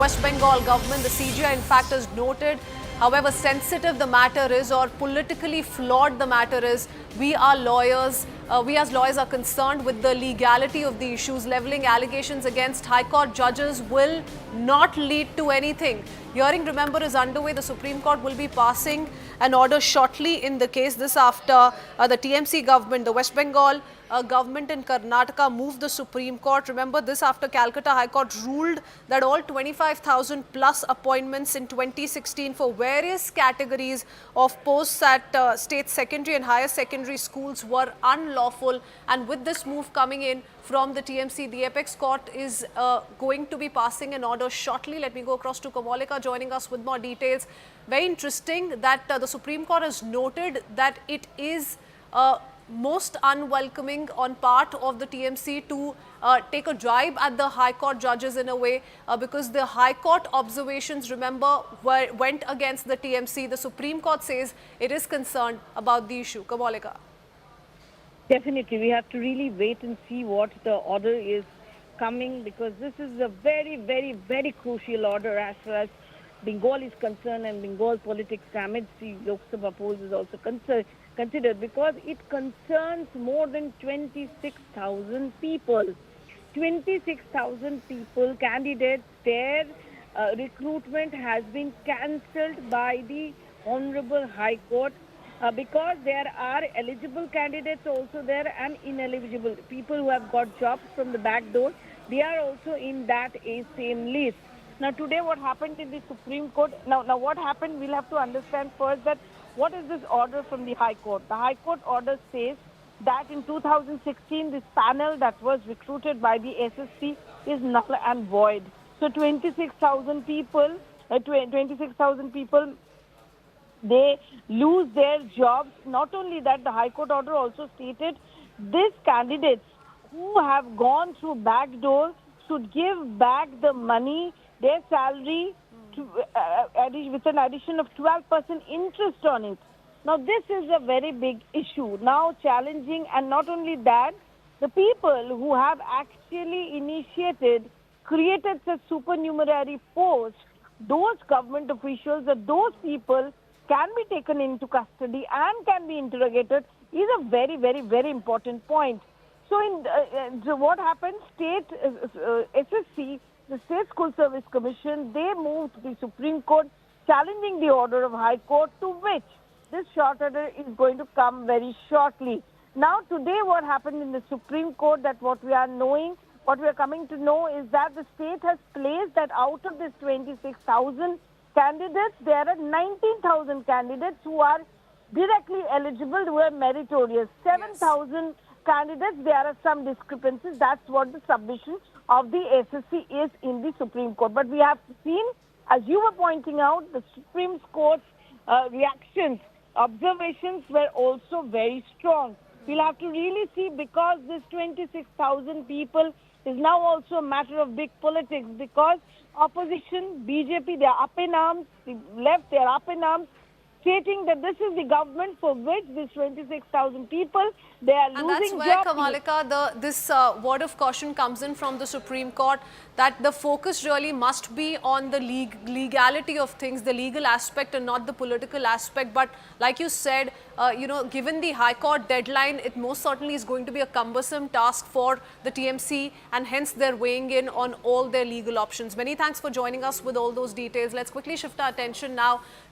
West Bengal government, the CGI in fact has noted however sensitive the matter is or politically flawed the matter is, we are lawyers, we as lawyers are concerned with the legality of the issues. Levelling allegations against High Court judges will not lead to anything. Hearing, remember, is underway. The Supreme Court will be passing an order shortly in the case. This after the TMC government, the West Bengal government in Karnataka moved the Supreme Court. Remember, this after Calcutta High Court ruled that all 25,000 plus appointments in 2016 for various categories of posts at state secondary and higher secondary schools were unlawful. And with this move coming in from the TMC, the Apex Court is going to be passing an order shortly. Let me go across to Kamalika joining us with more details. Very interesting that the Supreme Court has noted that it is most unwelcoming on part of the TMC to take a jibe at the High Court judges in a way because the High Court observations, remember, went against the TMC. The Supreme Court says it is concerned about the issue. Kamalika. Definitely, we have to really wait and see what the order is coming, because this is a very, very, very crucial order as far as Bengal is concerned, and Bengal politics damage. The Lok Sabha polls is also considered because it concerns more than 26,000 people. 26,000 people, candidates, their recruitment has been cancelled by the Honorable High Court. Because there are eligible candidates also there and ineligible people who have got jobs from the back door. They are also in that same list. Now, today what happened in the Supreme Court, now what happened, we'll have to understand first that what is this order from the High Court. The High Court order says that in 2016, this panel that was recruited by the SSC is null and void. So 26,000 people, they lose their jobs. Not only that, the High Court order also stated these candidates who have gone through back door should give back the money, their salary, to, with an addition of 12% interest on it. Now, this is a very big issue, now challenging, and not only that, the people who have actually created such supernumerary posts, those government officials or those people can be taken into custody and can be interrogated is a very, very, very important point. So, so what happened? State SSC, the State School Service Commission, they moved to the Supreme Court challenging the order of High Court, to which this short order is going to come very shortly. Now, today what happened in the Supreme Court, that what we are coming to know is that the state has placed that out of this 26,000 candidates, there are 19,000 candidates who are directly eligible, who are meritorious. 7,000 candidates, there are some discrepancies. That's what the submission of the SSC is in the Supreme Court. But we have seen, as you were pointing out, the Supreme Court's reactions, observations were also very strong. We'll have to really see, because this 26,000 people is now also a matter of big politics, because opposition, BJP, they are up in arms, the left, they are up in arms, stating that this is the government for which these 26,000 people, they are losing jobs. And that's where, Kamalika, this word of caution comes in from the Supreme Court, that the focus really must be on the legality of things, the legal aspect, and not the political aspect. But like you said, given the High Court deadline, it most certainly is going to be a cumbersome task for the TMC, and hence they're weighing in on all their legal options. Many thanks for joining us with all those details. Let's quickly shift our attention now